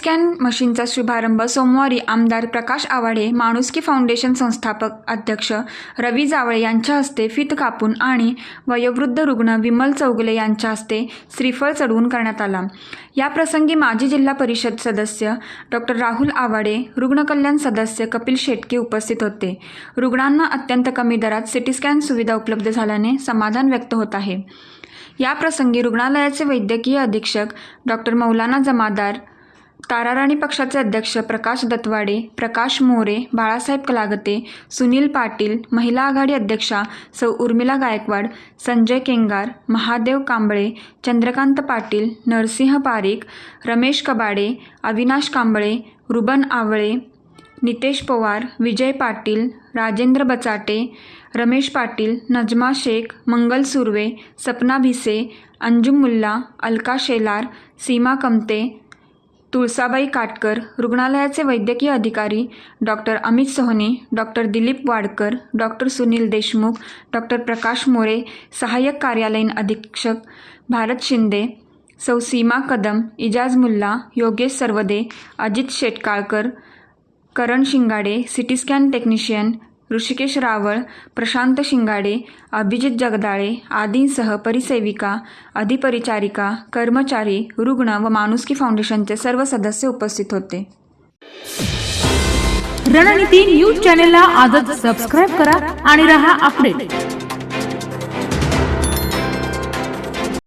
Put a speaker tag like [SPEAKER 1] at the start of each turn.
[SPEAKER 1] Scan मशीनचा शुभारंभ सोमवारी आमदार प्रकाश आवाडे, माणुसकी फाउंडेशन संस्थापक अध्यक्ष रवी जावळे यांच्या हस्ते फीत कापून आणि वयोवृद्ध रुग्ण विमल चौगुले यांच्या हस्ते श्रीफळ चढवून करण्यात आला। याप्रसंगी माजी जिल्हा परिषद सदस्य डॉक्टर राहुल आवाडे, रुग्ण कल्याण सदस्य कपिल शेटके उपस्थित होते। रुग्णांना अत्यंत कमी दरात सिटी स्कॅन सुविधा उपलब्ध झाल्याने समाधान व्यक्त होत आहे। याप्रसंगी रुग्णालयाचे वैद्यकीय अधीक्षक डॉक्टर मौलाना जमादार, ताराराणी पक्षाचे अध्यक्ष प्रकाश दत्तवाडे, प्रकाश मोरे, बाळासाहेब कलागते, सुनील पाटील, महिला आघाडी अध्यक्षा सौ उर्मिला गायकवाड, संजय केंगार, महादेव कांबळे, चंद्रकांत पाटील, नरसिंह पारीख, रमेश कबाडे, अविनाश कांबळे, रुबन आवळे, नितेश पवार, विजय पाटील, राजेंद्र बचाटे, रमेश पाटील, नजमा शेख, मंगल सुर्वे, सपना भिसे, अंजुम मुल्ला, अलका शेलार, सीमा कमते, तुळसाबाई काटकर, रुग्णालयाचे वैद्यकीय अधिकारी doctor Amit Sohani, doctor Dilip Wadkar, doctor Sunil Deshmukh, doctor Prakash More, सहाय्यक कार्यालयीन अधीक्षक भारत शिंदे, सौ Seema Kadam, Ijaz Mulla, Yogesh Sarvade, Ajit Shetkalkar, Karan Shingade, CT scan technician Rushikesh Rawal, Prashant Shingade, Abhijit Jagdale आदींसह परिसेविका, अधिपरिचारिका, कर्मचारी, रुग्ण व माणुसकी फाउंडेशनचे सर्व सदस्य उपस्थित होते।
[SPEAKER 2] रणनीती न्यूज चॅनलला आजच सबस्क्राइब करा आणि रहा अपडेट।